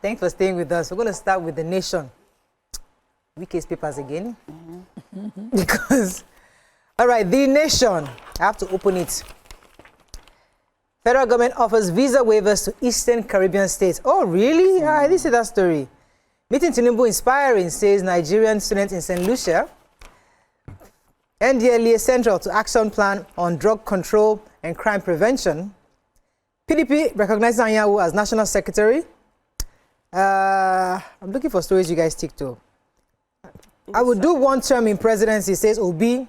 Thanks for staying with us. We're going to start with the nation. Week's papers again. Because, all right, the nation. I have to open it. Federal government offers visa waivers to Eastern Caribbean states. Oh, really? I didn't see that story. Meeting Tinubu inspiring, says Nigerian student in St. Lucia. NDLEA central to action plan on drug control and crime prevention. PDP recognizes Anyanwu as national secretary. I'm looking for stories you guys stick to. I would do one term in presidency, says Obi.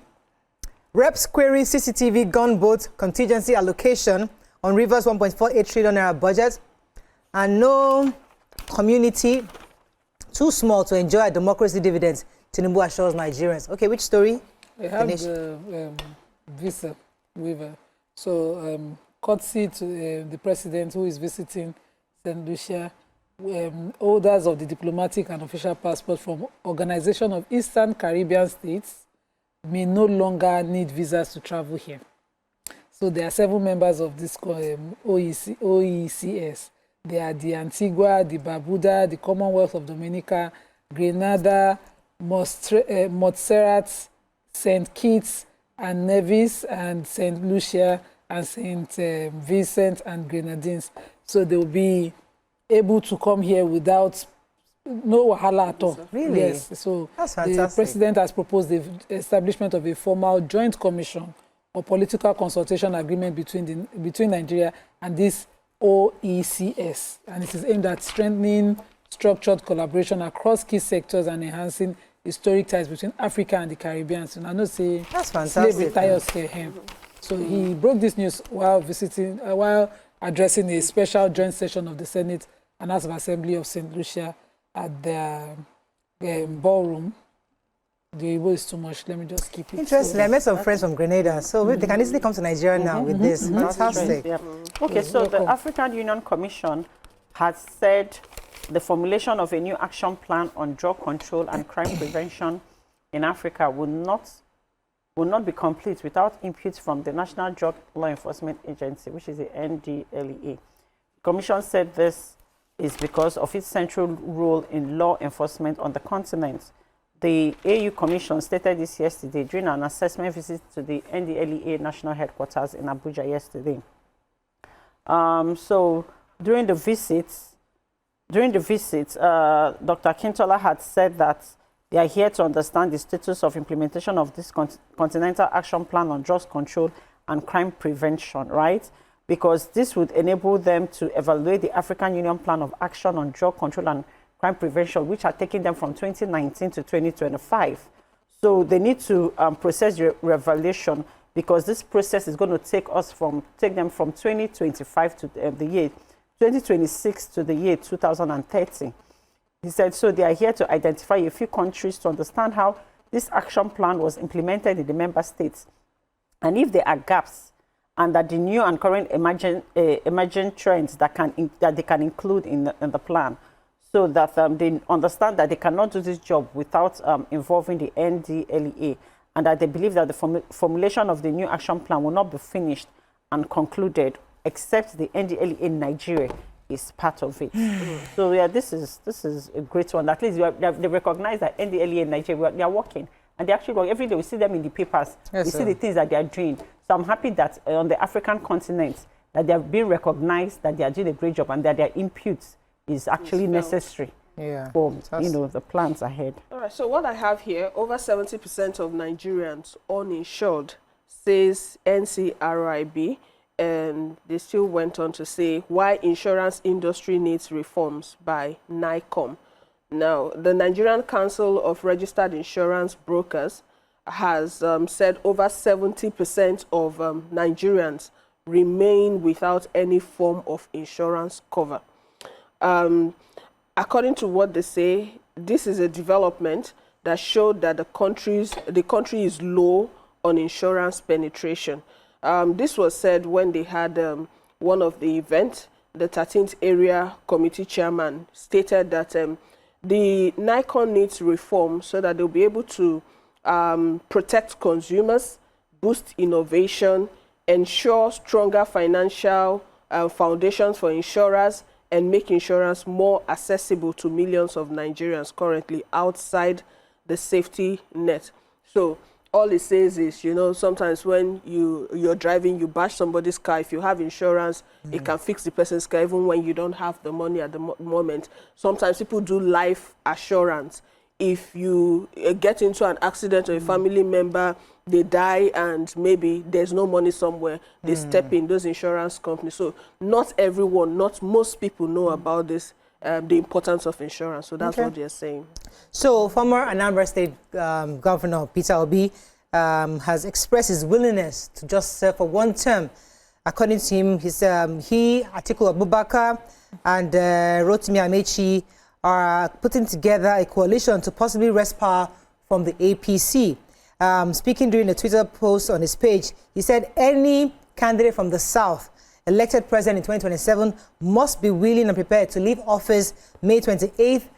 Reps query CCTV gunboat contingency allocation on Rivers 1.48 trillion naira budget. And no community too small to enjoy democracy dividends, Tinubu assures Nigerians. Okay, which story? We have the visa waiver. So, courtesy to the president who is visiting St. Lucia, holders of the diplomatic and official passport from Organization of Eastern Caribbean States may no longer need visas to travel here. So there are 7 members of this OECS. They are the Antigua, the Barbuda, the Commonwealth of Dominica, Grenada, Montserrat, St. Kitts and Nevis, and St. Lucia, and St. Vincent and Grenadines. So they will be able to come here without no wahala at all. Really? Yes. So that's fantastic. The president has proposed the establishment of a formal joint commission or political consultation agreement between Nigeria and this OECS, and it is aimed at strengthening structured collaboration across key sectors and enhancing historic ties between Africa and the Caribbean. So I know say that's fantastic. Slave retires him. So he broke this news while addressing a special joint session of the Senate and House of Assembly of St. Lucia at the ballroom. The Igbo is too much. Let me just keep it. Interesting. I met some friends from Grenada, so they can easily come to Nigeria now with this. Fantastic. Yeah. Okay, so the African Union Commission has said the formulation of a new action plan on drug control and crime prevention in Africa will not be complete without input from the National Drug Law Enforcement Agency, which is the NDLEA. The Commission said this is because of its central role in law enforcement on the continent. The AU Commission stated this yesterday during an assessment visit to the NDLEA national headquarters in Abuja yesterday. So during the visit, Dr. Kintola had said that they are here to understand the status of implementation of this continental action plan on drugs control and crime prevention, right? Because this would enable them to evaluate the African Union Plan of Action on Drug Control and Crime Prevention, which are taking them from 2019 to 2025. So they need to process your evaluation, because this process is going to take them from 2025 to the year 2026 to the year 2030. He said, so they are here to identify a few countries to understand how this action plan was implemented in the member states, and if there are gaps, and that the new and current emerging trends that they can include in the plan, so that they understand that they cannot do this job without involving the NDLEA, and that they believe that the formulation of the new action plan will not be finished and concluded except the NDLEA in Nigeria is part of it. So yeah, this is a great one. At least they recognize that NDLEA in Nigeria, they are working, and they actually work every day. We see them in the papers. Yes, we see the things that they are doing. So I'm happy that on the African continent that they have been recognized, that they are doing a great job, and that their input is actually necessary for the plans ahead. All right. So what I have here, over 70% of Nigerians uninsured, says NCRIB. And they still went on to say why insurance industry needs reforms by NICOM. Now, the Nigerian Council of Registered Insurance Brokers has said over 70% of Nigerians remain without any form of insurance cover. According to what they say, this is a development that showed that the country is low on insurance penetration. This was said when they had one of the events. The 13th Area Committee Chairman stated that the NICON needs reform so that they'll be able to protect consumers, boost innovation, ensure stronger financial foundations for insurers, and make insurance more accessible to millions of Nigerians currently outside the safety net. So all it says is, you know, sometimes when you're driving, you bash somebody's car. If you have insurance, it can fix the person's car even when you don't have the money at the moment. Sometimes people do life assurance. If you get into an accident or a family member, they die and maybe there's no money somewhere, they step in, those insurance companies. So not everyone, not most people know about this, the importance of insurance. So that's what they're saying. So former Anambra State Governor Peter Obi has expressed his willingness to just serve for one term. According to him, he, Atiku Abubakar, and Rotimi Amaechi are putting together a coalition to possibly wrest power from the APC. Speaking during a Twitter post on his page, he said any candidate from the South elected president in 2027 must be willing and prepared to leave office May 28th,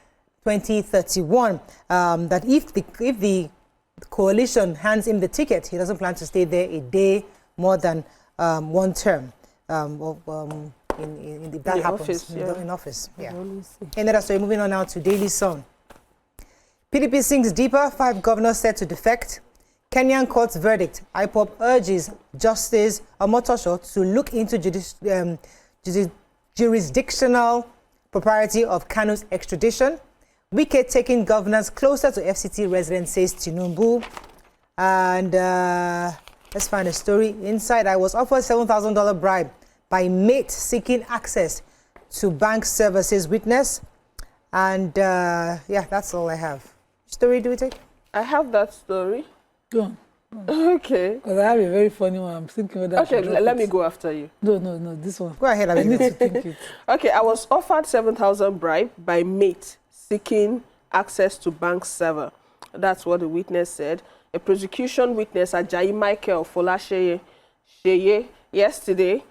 2031. That if the coalition hands him the ticket, he doesn't plan to stay there a day more than one term. If that happens office, in office. Yeah. And that's so moving on now to Daily Sun. PDP sinks deeper, 5 governors set to defect. Kenyan court's verdict. IPOB urges Justice Omotosho to look into jurisdictional propriety of Kanu's extradition. Wike taking governors closer to FCT residents, says Tinubu. And let's find a story inside. I was offered $7,000 bribe by mate seeking access to bank services witness. And yeah, that's all I have. Which story do we take? I have that story. Go on. Okay. Because I have a very funny one. I'm thinking whether Okay, let me go after you. No, this one. Go ahead. I need to think it. Okay, I was offered 7,000 bribe by mate seeking access to bank server. That's what the witness said. A prosecution witness, Ajayi Michael Folasheye yesterday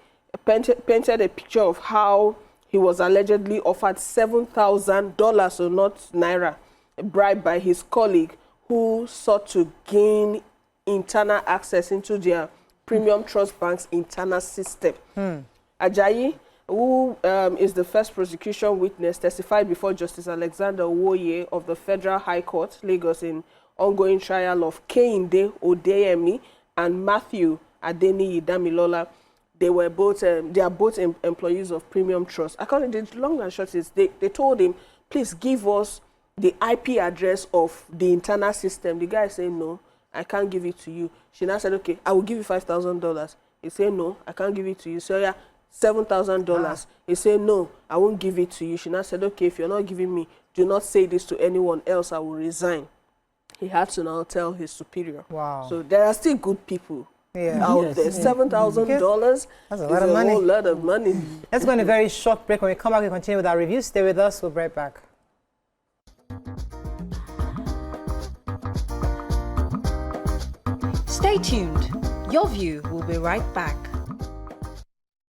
painted a picture of how he was allegedly offered $7,000, so not naira, bribe by his colleague who sought to gain internal access into their premium trust bank's internal system. Ajayi, who is the first prosecution witness, testified before Justice Alexander Woye of the Federal High Court, Lagos, in ongoing trial of Kehinde Odeyemi and Matthew Adeniyi Damilola. They are both employees of Premium Trust. According to the long and short is they told him, please give us the IP address of the internal system. The guy said, no, I can't give it to you. She now said, okay, I will give you $5,000. He said, no, I can't give it to you. So yeah, $7,000. He said, no, I won't give it to you. She now said, okay, if you're not giving me, do not say this to anyone else. I will resign. He had to now tell his superior. Wow. So there are still good people out there. $7,000 That's a is lot of money. whole lot of money. Let's go on a very short break. When we come back, we continue with our review. Stay with us. We'll be right back. Stay tuned. Your View will be right back.